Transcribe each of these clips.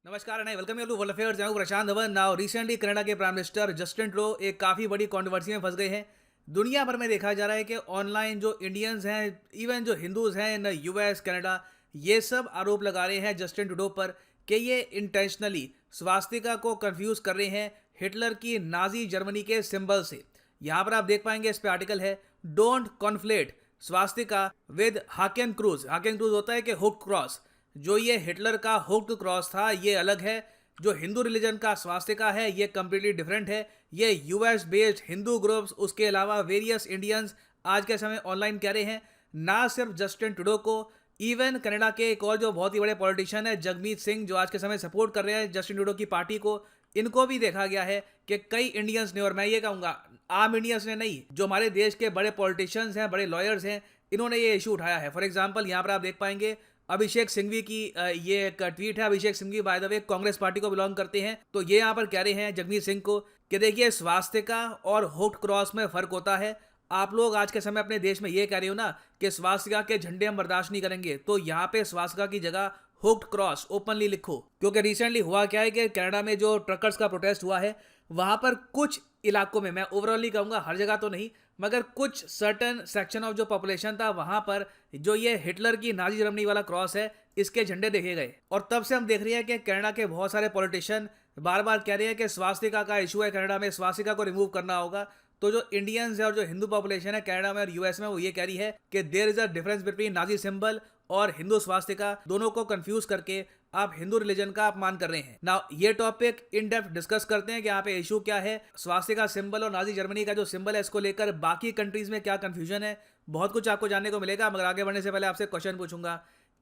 नमस्कार and welcome you to world affairs. मैं हूं Prashant Dhawan. Now recently Canada के प्राइम मिनिस्टर जस्टिन ट्रूडो एक काफ़ी बड़ी कंट्रोवर्सी में फंस गए हैं। दुनिया भर में देखा जा रहा है कि ऑनलाइन जो इंडियंस हैं, इवन जो हिंदूज हैं इन यूएस कनाडा, ये सब आरोप लगा रहे हैं जस्टिन ट्रूडो पर कि ये इंटेंशनली स्वास्तिका को कंफ्यूज कर रहे हैं हिटलर की नाजी जर्मनी के सिंबल से। यहाँ पर आप देख पाएंगे, इस पे आर्टिकल है, don't conflate swastika with Hakenkreuz. Hakenkreuz होता है कि हुक क्रॉस। जो ये हिटलर का हुक्ड क्रॉस था ये अलग है, जो हिंदू रिलीजन का स्वास्तिका है ये कंप्लीटली डिफरेंट है। ये यूएस बेस्ड हिंदू ग्रुप्स, उसके अलावा वेरियस इंडियंस आज के समय ऑनलाइन कह रहे हैं, ना सिर्फ जस्टिन ट्रूडो को, इवन कनाडा के एक और जो बहुत ही बड़े पॉलिटिशियन है जगमीत सिंह, जो आज के समय सपोर्ट कर रहे हैं जस्टिन ट्रूडो की पार्टी को, इनको भी देखा गया है कि कई इंडियंस ने, और मैं ये कहूँगा आम इंडियंस ने नहीं, जो हमारे देश के बड़े पॉलिटिशियंस हैं, बड़े लॉयर्स हैं, इन्होंने ये इशू उठाया है। फॉर एग्जाम्पल यहाँ पर आप देख पाएंगे अभिषेक सिंघवी की ये एक ट्वीट है। Abhishek Singhvi by the way Congress party को बिलोंग करते हैं। तो ये यहाँ पर कह रहे हैं जगमीत सिंह को कि देखिए, स्वास्तिका और हुक्ड क्रॉस में फर्क होता है। आप लोग आज के समय अपने देश में ये कह रहे हो ना कि स्वास्तिका के झंडे हम बर्दाश्त नहीं करेंगे, तो यहाँ पे स्वास्तिका की जगह हुक्ड क्रॉस ओपनली लिखो। क्योंकि रिसेंटली हुआ क्या है कि कनाडा में जो ट्रकर्स का प्रोटेस्ट हुआ है, वहां पर कुछ इलाकों में, मैं ओवरऑल कहूंगा हर जगह तो नहीं, मगर कुछ सर्टन सेक्शन ऑफ जो पॉपुलेशन था वहां पर जो ये हिटलर की नाजी जर्मनी वाला क्रॉस है, इसके झंडे देखे गए। और तब से हम देख रहे हैं कि कनाडा के बहुत सारे पॉलिटिशियन बार बार कह रहे हैं कि स्वास्तिका का इशू है कनाडा में, स्वास्तिका को रिमूव करना होगा। तो जो इंडियंस है और जो हिंदू पॉपुलेशन है कनाडा में और यूएस में, वो ये कह रही है कि there is a difference between Nazi symbol और हिंदू स्वास्तिका। दोनों को कंफ्यूज करके आप हिंदू रिलीजन का अपमान कर रहे हैं। नाउ ये टॉपिक इन डेप्थ डिस्कस करते हैं कि यहाँ पे इशू क्या है, स्वास्तिका सिंबल और नाजी जर्मनी का जो सिंबल है इसको लेकर बाकी कंट्रीज में क्या कंफ्यूजन है। बहुत कुछ आपको जानने को मिलेगा, मगर आगे बढ़ने से पहले आपसे क्वेश्चन पूछूंगा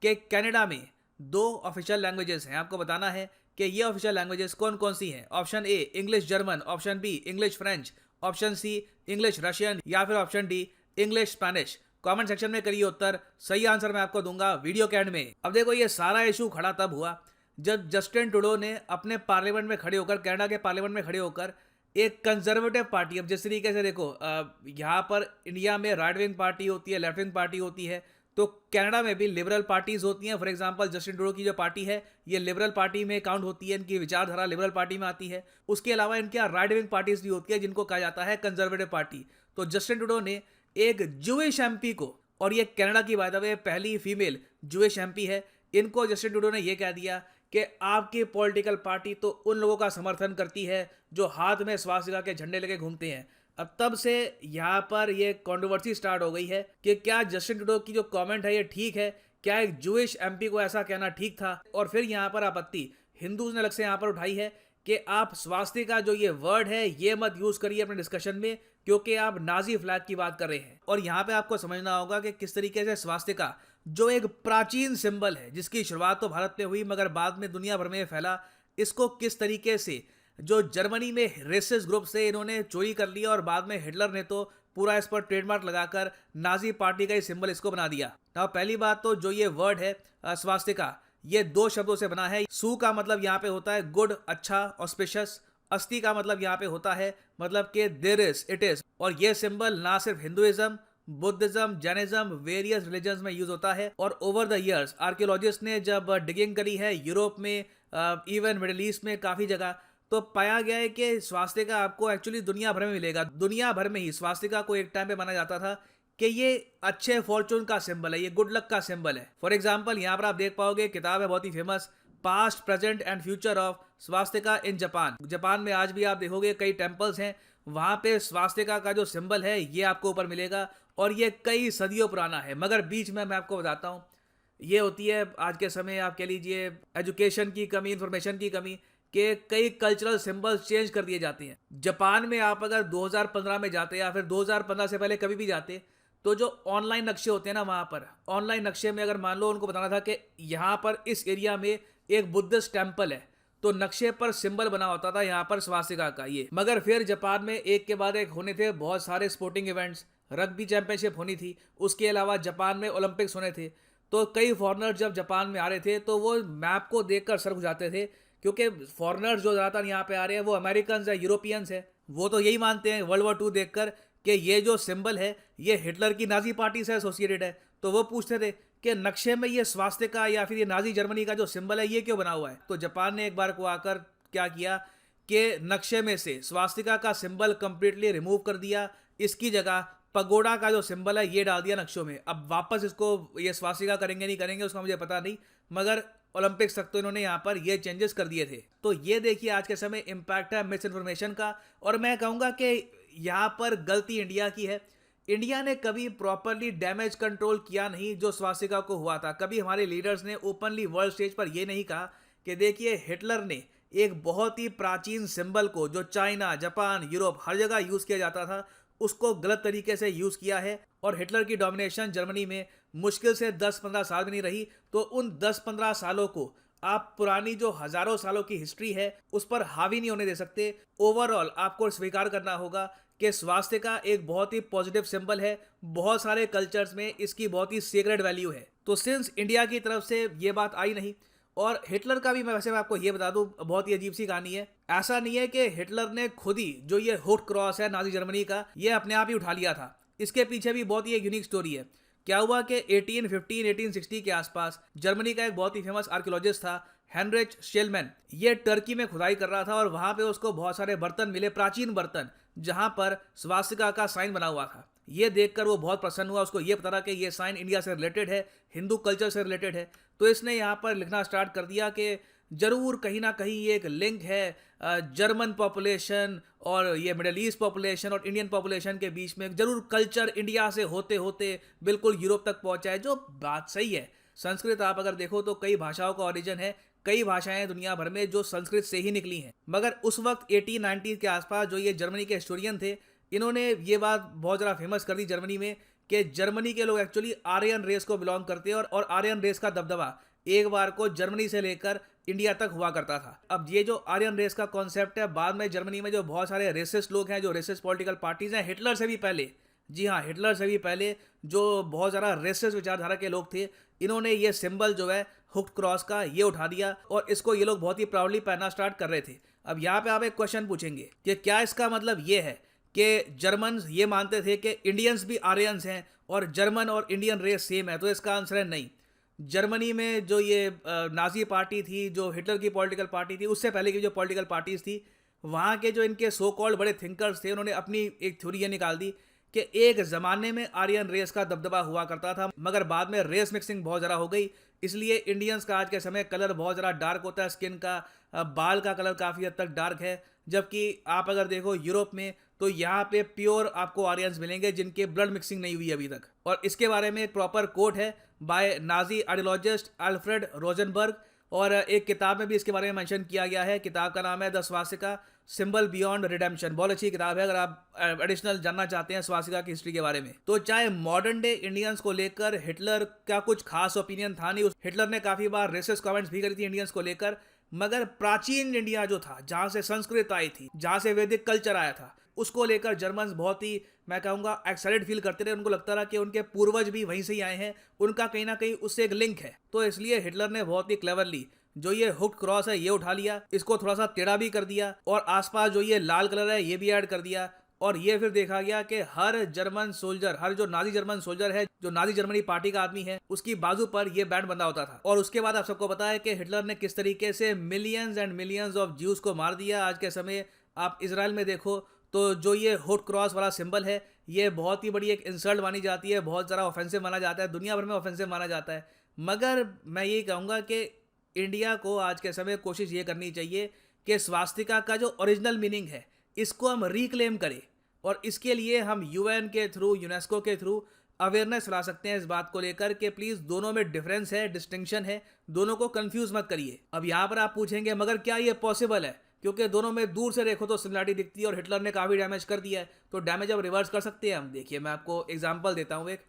कि कनाडा में 2 ऑफिशियल लैंग्वेजेस हैं। आपको बताना है कि ये ऑफिशियल लैंग्वेजेस कौन कौन सी हैं। Option A English German, option B English French, option C English Russian, या फिर option D English Spanish. Comment section में करिए उत्तर, सही आंसर मैं आपको दूंगा वीडियो के एंड में। अब देखो, ये सारा इशू खड़ा तब हुआ जब जस्टिन ट्रूडो ने अपने पार्लियामेंट में खड़े होकर, कनाडा के पार्लियामेंट में खड़े होकर, एक कंजर्वेटिव पार्टी, अब जिस तरीके से देखो यहाँ पर इंडिया में राइट विंग पार्टी होती है, लेफ्ट विंग पार्टी होती है, तो कनाडा में भी लिबरल पार्टीज होती हैं। फॉर एग्जांपल जस्टिन ट्रूडो की जो पार्टी है ये लिबरल पार्टी में काउंट होती है, इनकी विचारधारा लिबरल पार्टी में आती है। उसके अलावा इनके यहाँ राइट विंग पार्टीज भी होती है जिनको कहा जाता है कंजर्वेटिव पार्टी। तो जस्टिन ट्रूडो ने एक जूइश एमपी को, और ये कनाडा की बाय द वे पहली फीमेल जूइश एमपी है, इनको जस्टिन ट्रूडो ने यह कह दिया कि आपकी पॉलिटिकल पार्टी तो उन लोगों का समर्थन करती है जो हाथ में स्वास्तिका के झंडे लेके घूमते हैं। अब तब से यहाँ पर ये कंट्रोवर्सी स्टार्ट हो गई है कि क्या जस्टिन ट्रूडो की जो कमेंट है ये ठीक है, क्या एक जूइश एमपी को ऐसा कहना ठीक था। और फिर यहाँ पर आपत्ति हिंदूज ने अलग से यहाँ पर उठाई है कि आप स्वास्तिका जो ये वर्ड है ये मत यूज करिए अपने डिस्कशन में, क्योंकि आप नाजी फ्लैग की बात कर रहे हैं। और यहाँ पे आपको समझना होगा कि किस तरीके से स्वास्तिका, जो एक प्राचीन सिंबल है जिसकी शुरुआत तो भारत में हुई मगर बाद में दुनिया भर में फैला, इसको किस तरीके से जो जर्मनी में रेसिस्ट ग्रुप से इन्होंने चोरी कर लिया, और बाद में हिटलर ने तो पूरा इस पर ट्रेडमार्क लगाकर नाजी पार्टी का ही सिंबल इसको बना दिया। अब पहली बात तो जो ये वर्ड है स्वास्तिका, ये 2 शब्दों से बना है। सु का मतलब यहाँ पे होता है गुड, अच्छा, ऑस्पिशियस। अस्ति का मतलब यहाँ पे होता है मतलब कि देयर इज, इट इज। और ये सिंबल ना सिर्फ Hinduism, Buddhism, Jainism, various religions में यूज होता है। और ओवर द इयर्स आर्कियोलॉजिस्ट ने जब डिगिंग करी है यूरोप में, इवन मिडिल ईस्ट में काफी जगह, तो पाया गया है कि स्वास्तिका आपको एक्चुअली दुनिया भर में मिलेगा। दुनिया भर में ही स्वास्तिका को एक टाइम पे माना जाता था कि ये अच्छे फॉर्चून का सिंबल है, ये गुड लक का सिंबल है। फॉर एग्जाम्पल यहाँ पर आप देख पाओगे, किताब है बहुत ही famous, past present and future of swastika in Japan. Japan में आज भी आप देखोगे कई टेम्पल्स हैं, वहां पे स्वास्तिका का जो सिंबल है ये आपको ऊपर मिलेगा, और ये कई सदियों पुराना है। मगर बीच में मैं आपको बताता हूँ, ये होती है आज के समय आप कह लीजिए एजुकेशन की कमी, इंफॉर्मेशन की कमी, कि कई कल्चरल सिंबल्स चेंज कर दिए जाते हैं। जापान में आप अगर 2015 में जाते या फिर 2015 से पहले कभी भी जाते, तो जो ऑनलाइन नक्शे होते हैं ना, वहाँ पर ऑनलाइन नक्शे में अगर मान लो उनको बताना था कि यहाँ पर इस एरिया में एक बुद्धिस्ट टेम्पल है, तो नक्शे पर सिंबल बना होता था यहाँ पर स्वास्तिका का ये। मगर फिर जापान में एक के बाद एक होने थे बहुत सारे स्पोर्टिंग इवेंट्स, रग्बी चैंपियनशिप होनी थी, उसके अलावा जापान में ओलंपिक्स होने थे। तो कई फॉरनर जब जापान में आ रहे थे तो वो मैप को देखकर सर खुजाते थे, क्योंकि फॉरनर्स जो ज़्यादातर यहाँ पे आ रहे हैं वो अमेरिकन है, यूरोपियंस है, वो तो यही मानते हैं वर्ल्ड वॉर 2 देखकर कि ये जो सिंबल है ये हिटलर की नाजी पार्टी से एसोसिएटेड है। तो वो पूछते थे कि नक्शे में ये स्वास्तिका या फिर ये नाजी जर्मनी का जो सिंबल है ये क्यों बना हुआ है। तो जापान ने एक बार को आकर क्या किया कि नक्शे में से स्वास्तिका का सिंबल कंप्लीटली रिमूव कर दिया, इसकी जगह पगोडा का जो सिंबल है ये डाल दिया नक्शों में। अब वापस इसको ये स्वास्तिका करेंगे नहीं करेंगे उसका मुझे पता नहीं, मगर ओलंपिक्स तक तो इन्होंने यहाँ पर ये चेंजेस कर दिए थे। तो ये देखिए आज के समय इम्पैक्ट है मिस इन्फॉर्मेशन का। और मैं कहूँगा कि यहाँ पर गलती इंडिया की है। इंडिया ने कभी प्रॉपरली डैमेज कंट्रोल किया नहीं जो स्वास्तिका को हुआ था। कभी हमारे लीडर्स ने ओपनली वर्ल्ड स्टेज पर ये नहीं कहा कि देखिए हिटलर ने एक बहुत ही प्राचीन सिंबल को जो चाइना, जापान, यूरोप हर जगह यूज़ किया जाता था उसको गलत तरीके से यूज़ किया है। और हिटलर की डोमिनेशन जर्मनी में मुश्किल से 10-15 साल भी नहीं रही। तो उन 10-15 सालों को आप पुरानी जो हज़ारों सालों की हिस्ट्री है उस पर हावी नहीं होने दे सकते। ओवरऑल आपको स्वीकार करना होगा कि स्वास्तिका एक बहुत ही पॉजिटिव सिंबल है। बहुत सारे कल्चर्स में इसकी बहुत ही सीक्रेट वैल्यू है। तो सिंस इंडिया की तरफ से ये बात आई नहीं, और हिटलर का भी मैं आपको ये बता दूं बहुत ही अजीब सी कहानी है। ऐसा नहीं है कि हिटलर ने खुद ही जो ये हुड क्रॉस है नाजी जर्मनी का ये अपने आप ही उठा लिया था। इसके पीछे भी बहुत ही एक यूनिक स्टोरी है। क्या हुआ कि 1815-1860 के आसपास जर्मनी का एक बहुत ही फेमस आर्कियोलॉजिस्ट था हेनरिच शेलमैन। ये टर्की में खुदाई कर रहा था और वहां पे उसको बहुत सारे बर्तन मिले, प्राचीन बर्तन, जहां पर स्वास्तिका का साइन बना हुआ था। ये देखकर वो बहुत प्रसन्न हुआ। उसको ये पता था कि ये साइन इंडिया से रिलेटेड है, हिंदू कल्चर से रिलेटेड है। तो इसने यहाँ पर लिखना स्टार्ट कर दिया कि जरूर कहीं ना कहीं ये एक लिंक है जर्मन पॉपुलेशन और ये मिडिल ईस्ट पॉपुलेशन और इंडियन पॉपुलेशन के बीच में। जरूर कल्चर इंडिया से होते होते बिल्कुल यूरोप तक पहुंचा है, जो बात सही है। संस्कृत आप अगर देखो तो कई भाषाओं का ओरिजिन है, कई भाषाएं दुनिया भर में जो संस्कृत से ही निकली हैं। मगर उस वक्त 1890 के आसपास जो ये जर्मनी के हिस्टोरियन थे इन्होंने ये बात बहुत ज़्यादा फेमस कर दी जर्मनी में कि जर्मनी के लोग एक्चुअली आर्यन रेस को बिलोंग करते हैं और आर्यन रेस का दबदबा एक बार को जर्मनी से लेकर इंडिया तक हुआ करता था। अब ये जो आर्यन रेस का कॉन्सेप्ट है बाद में जर्मनी में जो बहुत सारे रेसिस्ट लोग हैं, जो रेसिस्ट पॉलिटिकल पार्टीज हैं, हिटलर से भी पहले, जी हाँ हिटलर से भी पहले जो बहुत ज़्यादा रेसिस्ट विचारधारा के लोग थे, इन्होंने ये सिंबल जो है हुक्ड क्रॉस का ये उठा दिया और इसको ये लोग बहुत ही प्राउडली पहनना स्टार्ट कर रहे थे। अब यहाँ पे आप एक क्वेश्चन पूछेंगे कि क्या इसका मतलब ये है कि जर्मन ये मानते थे कि इंडियंस भी आर्यंस हैं और जर्मन और इंडियन रेस सेम है? तो इसका आंसर है नहीं। जर्मनी में जो ये नाजी पार्टी थी, जो हिटलर की पॉलिटिकल पार्टी थी, उससे पहले की जो पॉलिटिकल पार्टीज थी, वहाँ के जो इनके सो कॉल्ड बड़े थिंकर्स थे उन्होंने अपनी एक थ्योरी ये निकाल दी कि एक ज़माने में आर्यन रेस का दबदबा हुआ करता था, मगर बाद में रेस मिक्सिंग बहुत ज़्यादा हो गई, इसलिए इंडियंस का आज के समय कलर बहुत ज़्यादा डार्क होता है, स्किन का बाल का कलर काफ़ी हद तक डार्क है। जबकि आप अगर देखो यूरोप में तो यहाँ पे प्योर आपको आर्यंस मिलेंगे जिनके ब्लड मिक्सिंग नहीं हुई अभी तक। और इसके बारे में एक प्रॉपर कोट है by Nazi ideologist Alfred Rosenberg, और एक किताब में भी इसके बारे में मेंशन किया गया है। किताब का नाम है the Swastika symbol beyond redemption. बहुत अच्छी किताब है अगर आप एडिशनल जानना चाहते हैं स्वास्तिका की हिस्ट्री के बारे में। तो चाहे मॉडर्न डे इंडियंस को लेकर हिटलर का कुछ खास ओपिनियन था नहीं, हिटलर ने काफ़ी बार रेसिस्ट कमेंट्स भी करी थी इंडियंस को लेकर, मगर प्राचीन इंडिया जो था, जहाँ से संस्कृत आई थी, जहाँ से वैदिक कल्चर आया था, उसको लेकर जर्मन्स बहुत ही, मैं कहूँगा, एक्साइटेड फील करते रहे। उनको लगता रहा कि उनके पूर्वज भी वहीं से ही आए हैं, उनका कहीं ना कहीं उससे एक लिंक है। तो इसलिए हिटलर ने बहुत ही क्लेवरली जो ये हुक्ड क्रॉस है ये उठा लिया, इसको थोड़ा सा टेढ़ा भी कर दिया और आसपास जो ये लाल कलर है ये भी ऐड कर दिया। और ये फिर देखा गया कि हर जर्मन सोल्जर, हर जो नाजी जर्मन सोल्जर है, जो नाजी जर्मनी पार्टी का आदमी है, उसकी बाजू पर ये बैंड बंधा होता था। और उसके बाद आप सबको पता है कि हिटलर ने किस तरीके से millions and millions of Jews को मार दिया। आज के समय आप इसराइल में देखो तो जो ये हुक्ड क्रॉस वाला सिंबल है ये बहुत ही बड़ी एक इंसल्ट मानी जाती है, बहुत ज़्यादा ऑफेंसिव माना जाता है, दुनिया भर में ऑफेंसिव माना जाता है। मगर मैं यही कहूँगा कि इंडिया को आज के समय कोशिश ये करनी चाहिए कि स्वास्तिका का जो ओरिजिनल मीनिंग है इसको हम रिक्लेम करें, और इसके लिए हम यूएन के थ्रू, यूनेस्को के थ्रू अवेयरनेस फैला सकते हैं इस बात को लेकर कि प्लीज़ दोनों में डिफरेंस है, डिस्टिंक्शन है, दोनों को कंफ्यूज मत करिए। अब यहाँ पर आप पूछेंगे मगर क्या ये पॉसिबल है, क्योंकि दोनों में दूर से देखो तो सिमिलरिटी दिखती है और हिटलर ने काफ़ी डैमेज कर दिया है, तो डैमेज अब रिवर्स कर सकते हैं हम। देखिए मैं आपको एग्जाम्पल देता हूँ एक,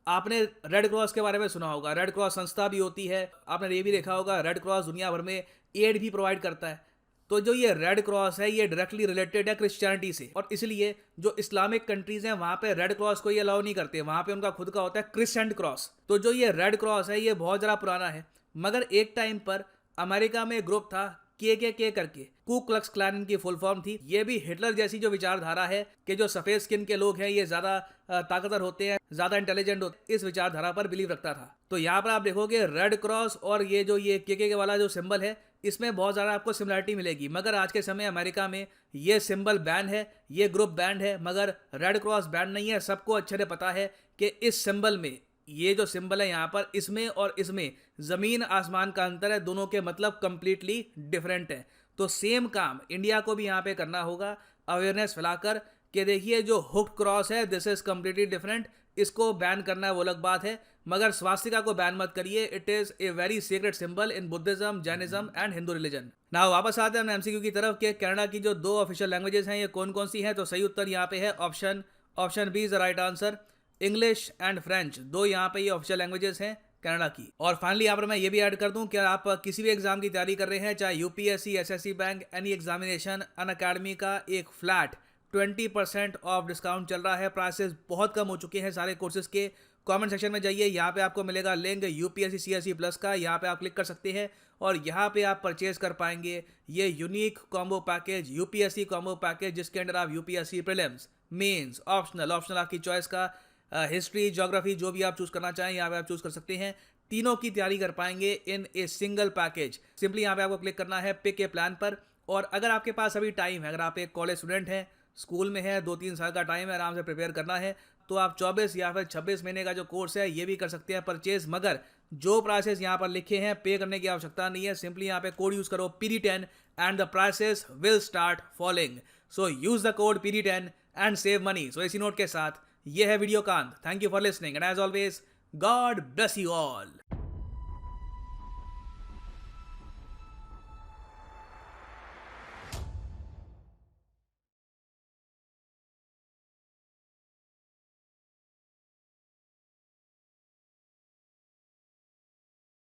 आपने रेड क्रॉस के बारे में सुना होगा, रेड क्रॉस संस्था भी होती है, आपने ये भी देखा होगा रेड क्रॉस दुनिया भर में एड भी प्रोवाइड करता है। तो जो ये रेड क्रॉस है ये डायरेक्टली रिलेटेड है क्रिश्चियनिटी से, और इसलिए जो इस्लामिक कंट्रीज हैं वहाँ पे रेड क्रॉस को ये अलाउ नहीं करते, वहाँ पे उनका खुद का होता है क्रिसेंट क्रॉस। तो जो ये रेड क्रॉस है ये बहुत ज़्यादा पुराना है, मगर एक टाइम पर अमेरिका में ग्रुप था के करके, कू क्लक्स क्लैन इनकी फुल फॉर्म थी। ये भी हिटलर जैसी जो विचारधारा है कि जो सफेद स्किन के लोग हैं ये ज्यादा ताकतवर होते हैं, ज्यादा इंटेलिजेंट होते हैं, इस विचारधारा पर बिलीव रखता था। तो यहाँ पर आप देखोगे रेड क्रॉस और ये जो ये के वाला जो सिंबल है इसमें बहुत ज़्यादा आपको सिमिलरिटी मिलेगी। मगर आज के समय अमेरिका में ये सिंबल बैन है, ये ग्रुप बैन है, मगर रेड क्रॉस बैन नहीं है। सबको अच्छे से पता है कि इस सिंबल में, ये जो सिंबल है यहाँ पर, इसमें और इसमें ज़मीन आसमान का अंतर है। दोनों के मतलब कंप्लीटली डिफरेंट है। तो सेम काम इंडिया को भी यहाँ पे करना होगा, अवेयरनेस फैलाकर कि देखिए जो हुक्ड क्रॉस है दिस इज कम्प्लीटली डिफरेंट, इसको बैन करना है वो अलग बात है, मगर स्वास्तिका को बैन मत करिए। It is a very secret symbol in Buddhism, Jainism and Hindu religion. ना वापस आते हैं हम एमसीक्यू की तरफ कि कनाडा की जो 2 ऑफिशियल लैंग्वेजेस हैं ये कौन कौन सी हैं। तो सही उत्तर यहाँ पे है option B is the right answer. English and French 2 यहाँ पे ये ऑफिशियल लैंग्वेजेस हैं कनाडा की। और फाइनली यहाँ पर मैं ये भी ऐड कर दूं कि आप किसी भी एग्जाम की तैयारी कर रहे हैं, चाहे UPSC, SSC bank, any examination, Unacademy का एक फ्लैट 20% ऑफ डिस्काउंट चल रहा है। प्राइसेस बहुत कम हो चुके हैं सारे कोर्सेज के। कमेंट सेक्शन में जाइए, यहाँ पे आपको मिलेगा लिंक यूपीएससी सीएससी प्लस का, यहाँ पे आप क्लिक कर सकते हैं और यहाँ पे आप परचेज कर पाएंगे ये unique combo package, UPSC combo package, जिसके अंदर आप यूपीएससी प्रीलिम्स, मेंस, ऑप्शनल आपकी चॉइस का, हिस्ट्री, ज्योग्राफी, जो भी आप चूज करना चाहें यहाँ पे आप चूज कर सकते हैं। तीनों की तैयारी कर पाएंगे इन ए सिंगल पैकेज। सिंपली यहाँ पे आपको क्लिक करना है पिक ए प्लान पर। और अगर आपके पास अभी टाइम है, अगर आप एक कॉलेज स्टूडेंट हैं, स्कूल में है, 2-3 साल का टाइम है, आराम से प्रिपेयर करना है, तो आप 24 या फिर 26 महीने का जो कोर्स है ये भी कर सकते हैं परचेज। मगर जो प्राइसेस यहाँ पर लिखे हैं पे करने की आवश्यकता नहीं है। सिंपली यहाँ पे कोड यूज करो PD10 and the prices will start following. So use the code PD10 and save money. So इसी नोट के साथ ये है वीडियो कांत। Thank you for listening and as always God bless you all.